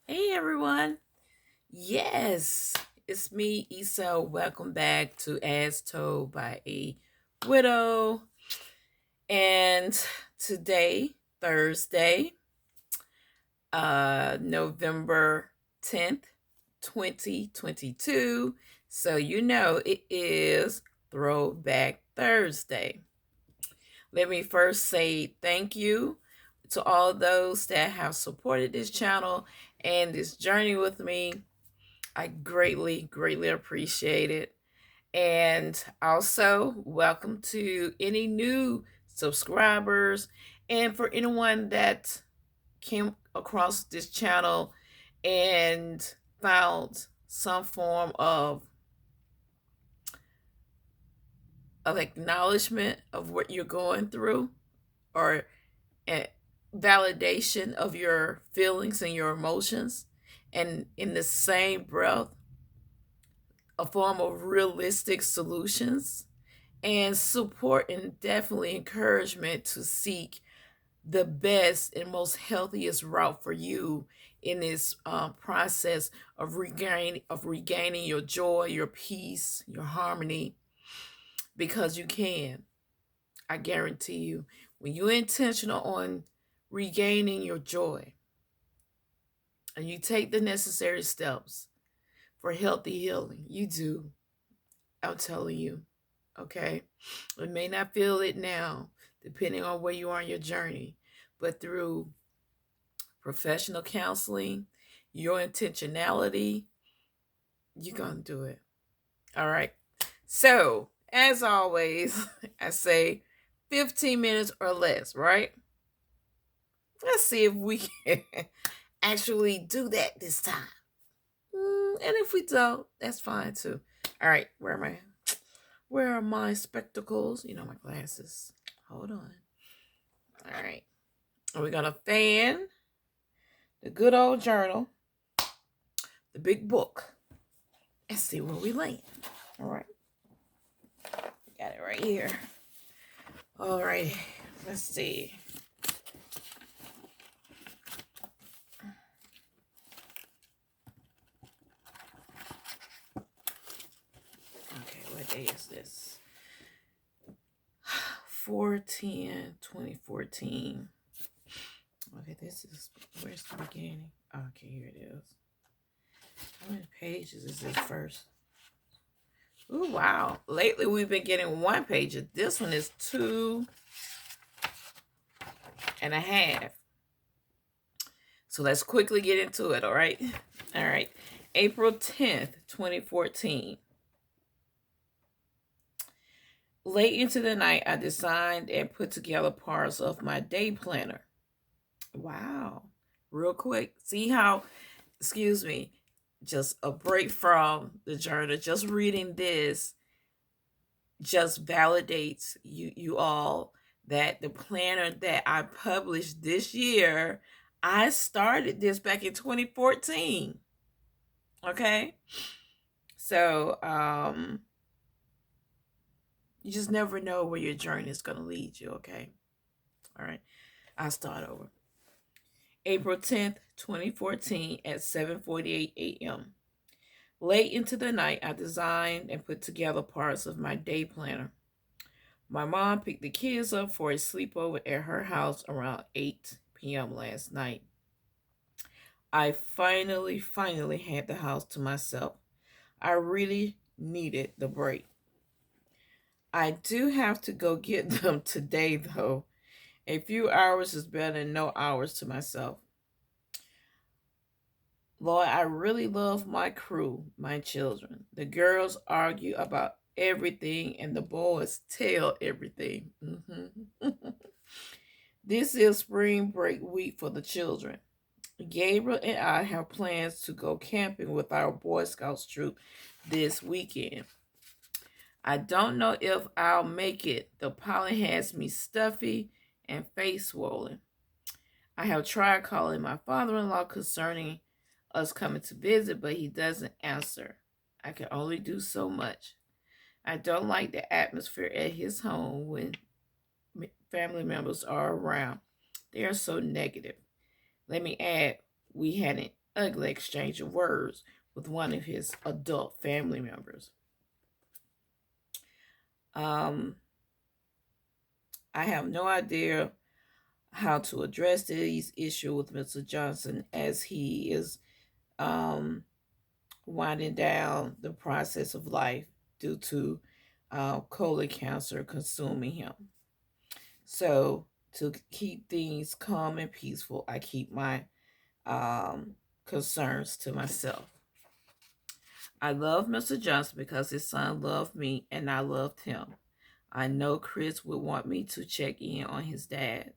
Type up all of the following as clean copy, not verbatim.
Hey everyone. Yes, it's me, Issa. Welcome back to As Told by a Widow. And today, Thursday, November 10th, 2022. So you know it is Throwback Thursday. Let me first say thank you to all those that have supported this channel and this journey with me. I greatly appreciate it. And also, welcome to any new subscribers. And for anyone that came across this channel and found some form of acknowledgement of what you're going through, or a validation of your feelings and your emotions, and in the same breath a form of realistic solutions and support, and definitely encouragement to seek the best and most healthiest route for you in this process of regaining your joy, your peace, your harmony, because you can. I guarantee you, when you're intentional on regaining your joy and you take the necessary steps for healthy healing, you do. I'm telling you. Okay. You may not feel it now, depending on where you are in your journey, but through professional counseling, your intentionality, you're going to do it. All right. So, as always, I say 15 minutes or less, right? Let's see if we can actually do that this time. And if we don't, that's fine too. All right. Where are my spectacles? You know, my glasses. Hold on. All right. We're going to fan the good old journal, the big book, and see where we land. All right. Got it right here. All right. Let's see. Okay, what day is this? 4/10/2014. Okay, where's the beginning? Okay, here it is. How many pages is this first? Oh, wow. Lately, we've been getting one page. This one is 2.5. So let's quickly get into it, all right? All right. April 10th, 2014. Late into the night, I designed and put together parts of my day planner. Wow. Real quick. See how, excuse me, just a break from the journal. Just reading this just validates you all that the planner that I published this year, I started this back in 2014. Okay? So, you just never know where your journey is going to lead you, okay? All right. I'll start over. April 10th, 2014 at 7:48 a.m. Late into the night, I designed and put together parts of my day planner. My mom picked the kids up for a sleepover at her house around 8 p.m. last night. I finally had the house to myself. I really needed the break. I do have to go get them today, though. A few hours is better than no hours to myself. Lord, I really love my crew, my children. The girls argue about everything and the boys tell everything. This is spring break week for the children. Gabriel and I have plans to go camping with our Boy Scouts troop this weekend. I don't know if I'll make it. The pollen has me stuffy and face swollen. I have tried calling my father-in-law concerning us coming to visit, but he doesn't answer. I can only do so much. I don't like the atmosphere at his home when family members are around. They are so negative. Let me add, we hadn't ugly exchange of words with one of his adult family members. Um, I have no idea how to address these issues with Mr. Johnson as he is um, winding down the process of life due to colon cancer consuming him. So, to keep things calm and peaceful, I keep my concerns to myself. I love Mr. Johnson because his son loved me and I loved him. I know Chris would want me to check in on his dad.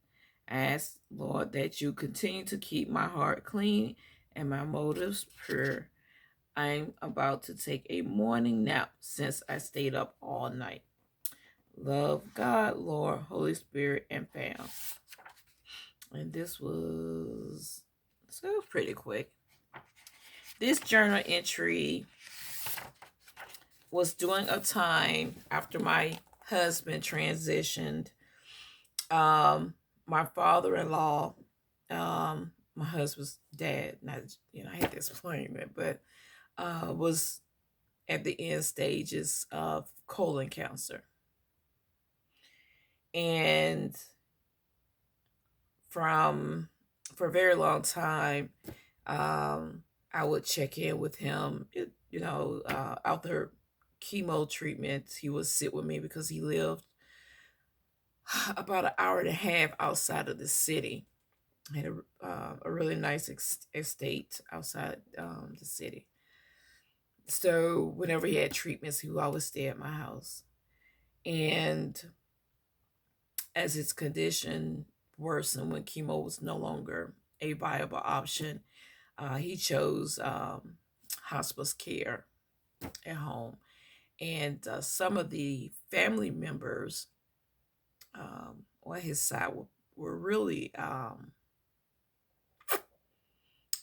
I ask, Lord, that you continue to keep my heart clean and my motives pure. I'm about to take a morning nap since I stayed up all night. Love God, Lord, Holy Spirit, and fam. And this was pretty quick. This journal entry was during a time after my husband transitioned. My father-in-law, my husband's dad, not I had to explain that, but was at the end stages of colon cancer. And for a very long time, I would check in with him, after chemo treatments. He would sit with me because he lived about an hour and a half outside of the city. I had a really nice estate outside the city. So whenever he had treatments, he would always stay at my house. And as his condition worsened, when chemo was no longer a viable option, he chose hospice care at home. And some of the family members on his side were really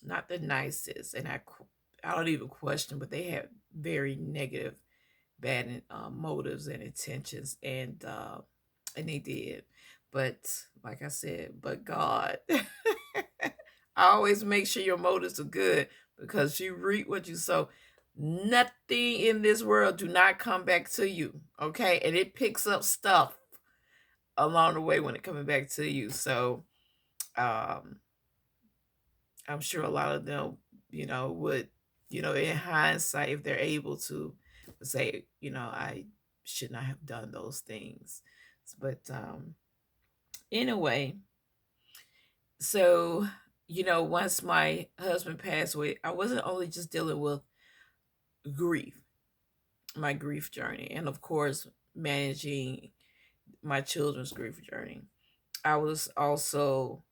not the nicest. And I don't even question, but they had very negative, bad motives and intentions. And they did. But like I said, but God, I always make sure your motives are good because you reap what you sow. Nothing in this world do not come back to you, okay? And it picks up stuff along the way when it coming back to you. So I'm sure a lot of them, would, in hindsight, if they're able to, would say, I should not have done those things. But anyway, so once my husband passed away, I wasn't only just dealing with grief, my grief journey, and of course managing my children's grief journey. I was also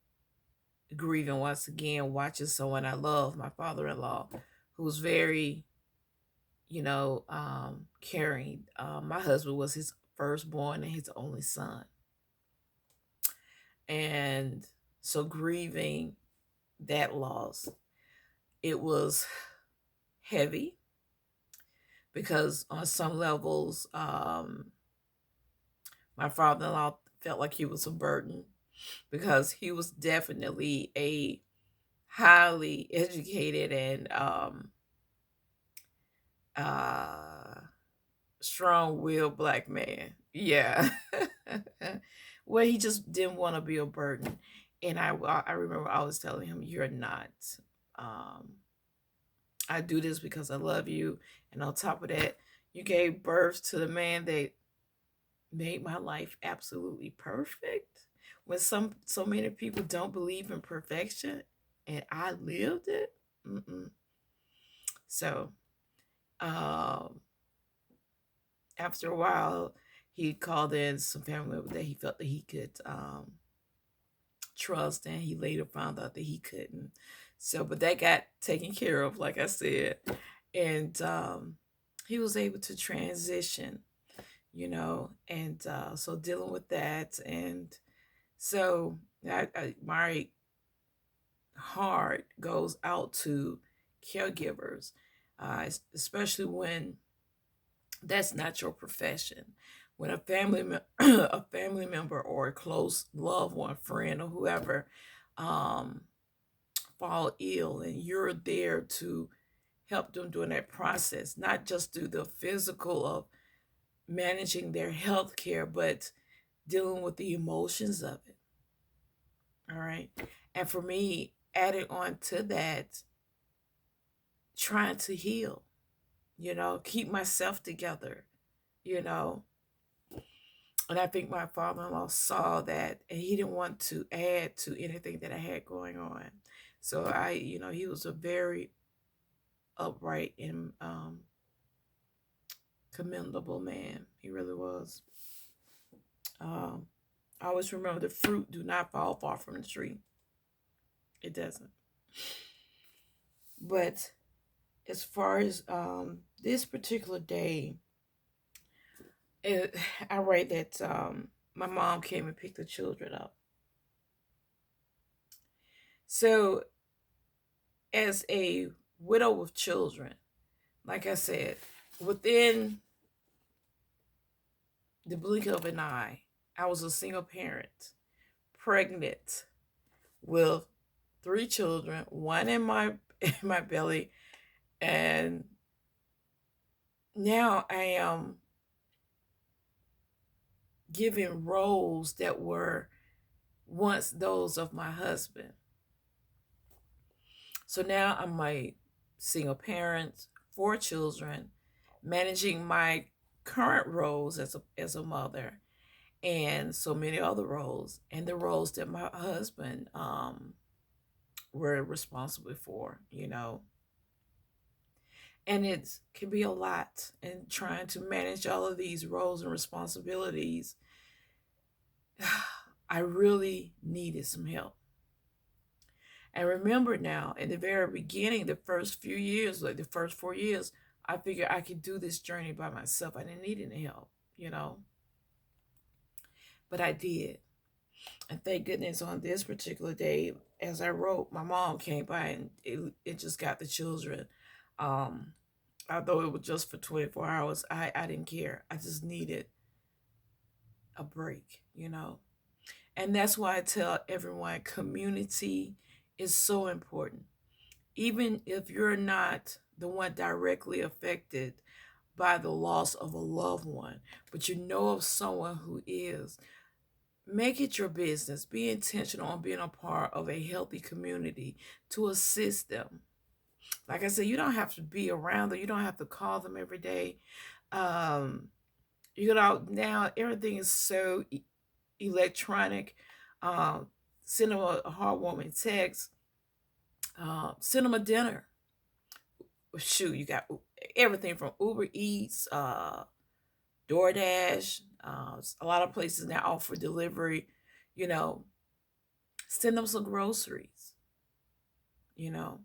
grieving once again, watching someone I love, my father-in-law, who was very, caring. My husband was his firstborn and his only son. And so grieving that loss, it was heavy because on some levels, my father-in-law felt like he was a burden because he was definitely a highly educated and strong-willed black man. Yeah. Well, he just didn't want to be a burden. And I remember I was telling him, you're not. I do this because I love you. And on top of that, you gave birth to the man that made my life absolutely perfect. When so many people don't believe in perfection, and I lived it. So, after a while, he called in some family member that he felt that he could trust, and he later found out that he couldn't. So, but that got taken care of, like I said, and he was able to transition, and so dealing with that, and so my heart goes out to caregivers, especially when that's not your profession. When a a family member or a close loved one, friend or whoever, fall ill, and you're there to help them during that process, not just through the physical of managing their health care, but dealing with the emotions of it. All right. And for me, adding on to that, trying to heal, keep myself together, you know. And I think my father in law saw that, and he didn't want to add to anything that I had going on. So he was a very upright and commendable man. He really was. Um, I always remember the fruit do not fall far from the tree. It doesn't. But as far as this particular day, I read that my mom came and picked the children up. So, as a widow with children, like I said, within the blink of an eye, I was a single parent, pregnant with three children, one in my in my belly, and now I am giving roles that were once those of my husband. So now I'm a single parent, four children, managing my current roles as a mother, and so many other roles, and the roles that my husband were responsible for. And it can be a lot, and trying to manage all of these roles and responsibilities. I really needed some help. And remember now, in the very beginning, the first few years, like the first 4 years, I figured I could do this journey by myself. I didn't need any help. But I did. And thank goodness on this particular day, as I wrote, my mom came by and it just got the children. Um, Although it was just for 24 hours, I didn't care. I just needed a break. And that's why I tell everyone community is so important. Even if you're not the one directly affected by the loss of a loved one, but you know of someone who is, make it your business. Be intentional on being a part of a healthy community to assist them. Like I said, you don't have to be around them. You don't have to call them every day. Um, now everything is so electronic. Um, Send them a heartwarming text. Send them a dinner. Shoot, you got everything from Uber Eats, DoorDash. A lot of places now offer delivery. You know, Send them some groceries. You know,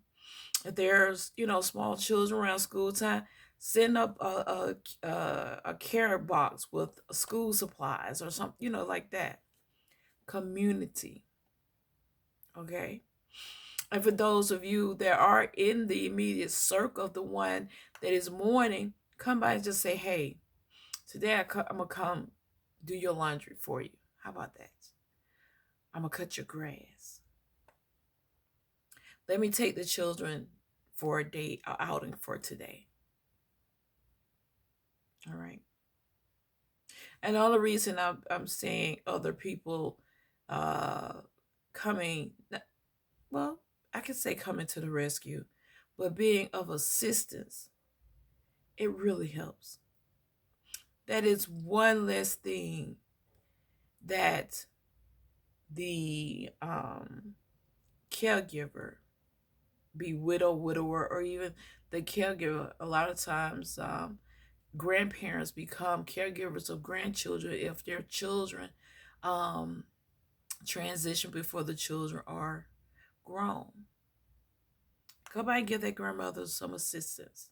if there's small children around school time, send up a care box with school supplies or something, like that. Community, okay. And for those of you that are in the immediate circle of the one that is mourning, come by and just say, hey, today I'm gonna come do your laundry for you. How about that? I'm gonna cut your grass. Let me take the children for a date, outing for today. All right. And the only reason I'm saying other people uh, coming, well, I could say coming to the rescue, but being of assistance, it really helps. That is one less thing that the caregiver, be widow, widower, or even the caregiver, a lot of times grandparents become caregivers of grandchildren if their children um, transition before the children are grown. Come by and give that grandmother some assistance.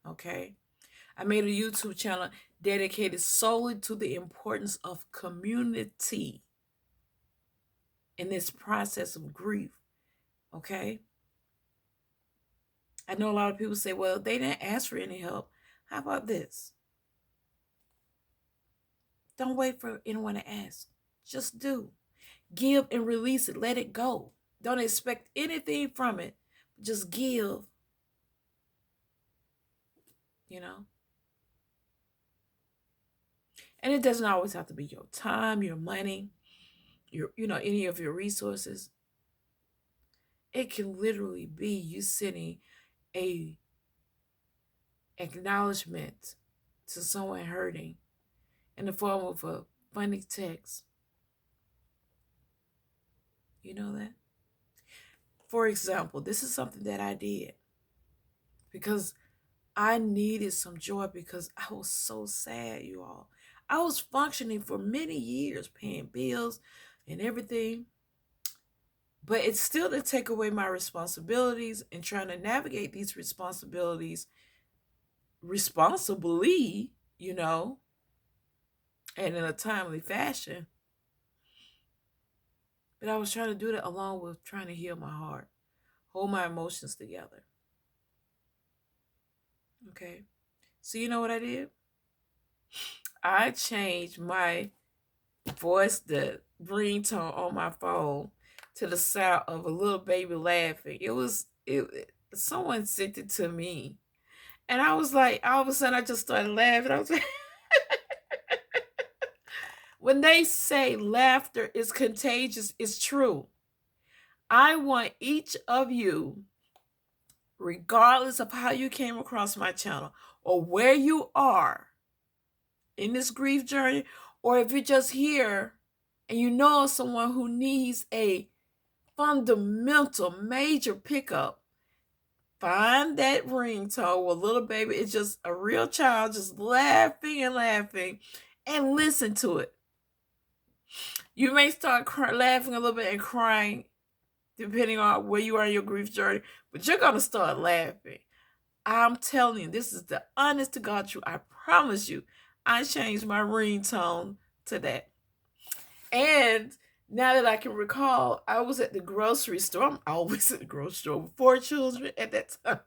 Okay. I made a YouTube channel dedicated solely to the importance of community in this process of grief. Okay. I know a lot of people say, well, they didn't ask for any help. How about this? Don't wait for anyone to ask. Just do. Give and release it. Let it go. Don't expect anything from it. Just give, you know. And it doesn't always have to be your time, your money, any of your resources. It can literally be you sending a acknowledgement to someone hurting in the form of a funny text. You know that? For example, this is something that I did because I needed some joy because I was so sad, you all. I was functioning for many years, paying bills and everything, but it's still to take away my responsibilities and trying to navigate these responsibilities responsibly, and in a timely fashion. But I was trying to do that along with trying to heal my heart, hold my emotions together. Okay. So you know what I did? I changed my voice, the ringtone on my phone, to the sound of a little baby laughing. Someone sent it to me. And I was like, all of a sudden I just started laughing. I was like, when they say laughter is contagious, it's true. I want each of you, regardless of how you came across my channel or where you are in this grief journey, or if you're just here and you know someone who needs a fundamental major pickup, find that ringtone where little baby is just a real child just laughing and laughing, and listen to it. You may start laughing a little bit and crying depending on where you are in your grief journey, but you're going to start laughing. I'm telling you, this is the honest to God truth. I promise you, I changed my ringtone to that. And now that I can recall, I was at the grocery store. I'm always at the grocery store with 4 children at that time.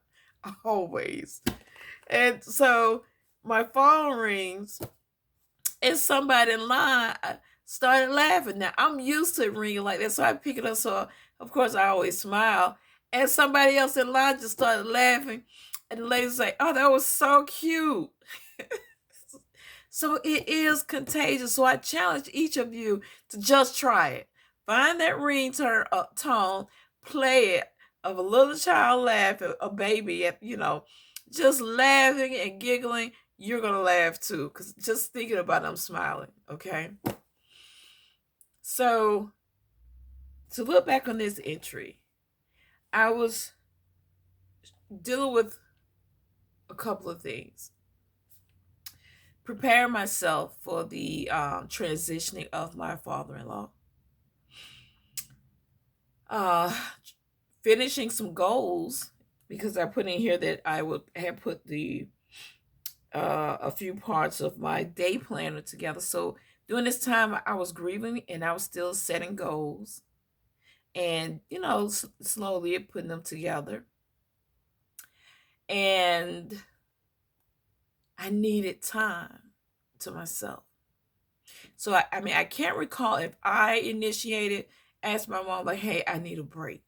Always. And so my phone rings and somebody in line started laughing. Now I'm used to it ringing like that, so I pick it up. So of course I always smile. And somebody else in line just started laughing. And the lady's like, "Oh, that was so cute." So it is contagious. So I challenge each of you to just try it. Find that ringtone tone, play it of a little child laughing, a baby, just laughing and giggling. You're gonna laugh too, because just thinking about them smiling. Okay. So to look back on this entry, I was dealing with a couple of things. Prepare myself for the transitioning of my father-in-law. Finishing some goals, because I put in here that I would have put the a few parts of my day planner together. So during this time, I was grieving and I was still setting goals, and slowly putting them together. And I needed time to myself. So I can't recall if I initiated, asked my mom like, "Hey, I need a break,"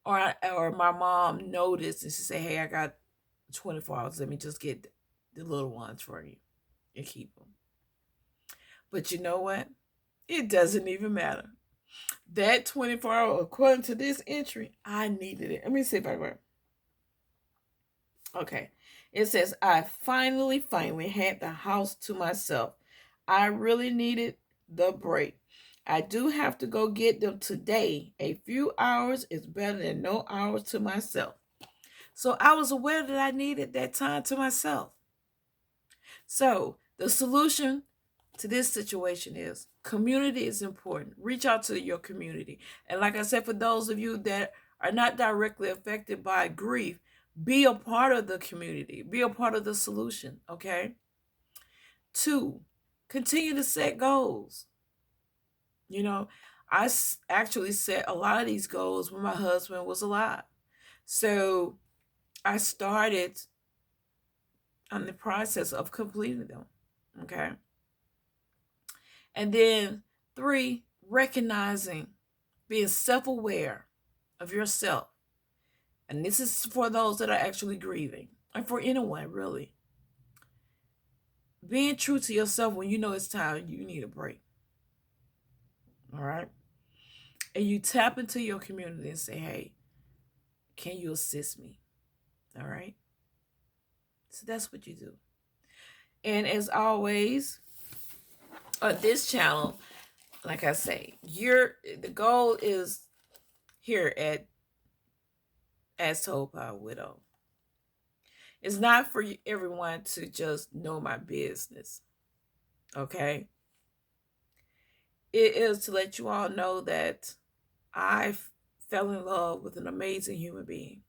or my mom noticed and she said, "Hey, I got 24 hours. Let me just get the little ones for you and keep them." But you know what? It doesn't even matter. That 24 hour, according to this entry, I needed it. Let me see if I can. Okay. It says, "I finally had the house to myself. I really needed the break. I do have to go get them today. A few hours is better than no hours to myself." So I was aware that I needed that time to myself. So the solution to this situation is community is important. Reach out to your community. And like I said, for those of you that are not directly affected by grief, be a part of the community. Be a part of the solution, okay? 2, continue to set goals. I actually set a lot of these goals when my husband was alive. So I started on the process of completing them, okay? And then 3, recognizing, being self-aware of yourself. And this is for those that are actually grieving, and for anyone really. Being true to yourself when you know it's time you need a break. All right. And you tap into your community and say, hey, can you assist me? All right. So that's what you do. And as always, on this channel, like I say, the goal is here at As Told by a Widow. It's not for everyone to just know my business. Okay? It is to let you all know that I fell in love with an amazing human being.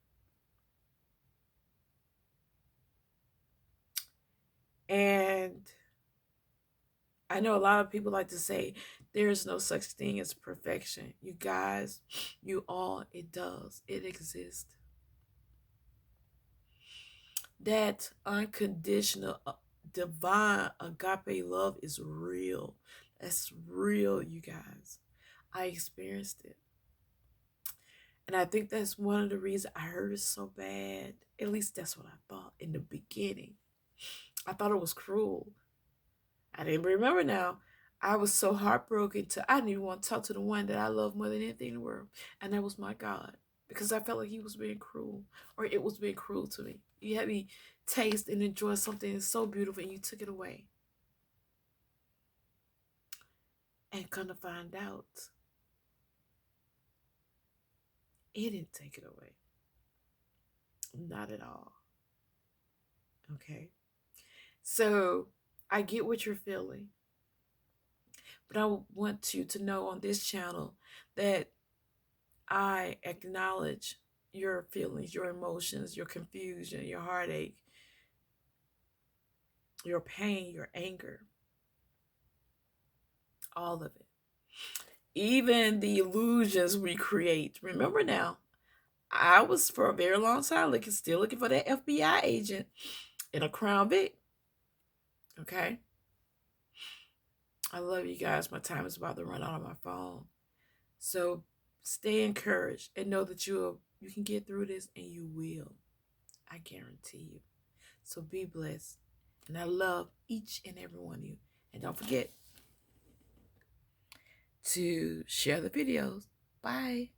And I know a lot of people like to say there is no such thing as perfection. You guys, it does. It exists. That unconditional, divine agape love is real. That's real, you guys. I experienced it. And I think that's one of the reasons I hurt it so bad. At least that's what I thought in the beginning. I thought it was cruel. I didn't remember now. I was so heartbroken I didn't even want to talk to the one that I love more than anything in the world. And that was my God. Because I felt like he was being cruel. Or it was being cruel to me. You had me taste and enjoy something so beautiful and you took it away. And come to find out, it didn't take it away. Not at all. Okay. So I get what you're feeling. But I want you to know on this channel that I acknowledge your feelings, your emotions, your confusion, your heartache, your pain, your anger, all of it. Even the illusions we create. Remember now, I was for a very long time still looking for that FBI agent in a Crown Vic. Okay? I love you guys. My time is about to run out on my phone. So stay encouraged and know that you can get through this, and you will. I guarantee you. So be blessed. And I love each and every one of you. And don't forget to share the videos. Bye.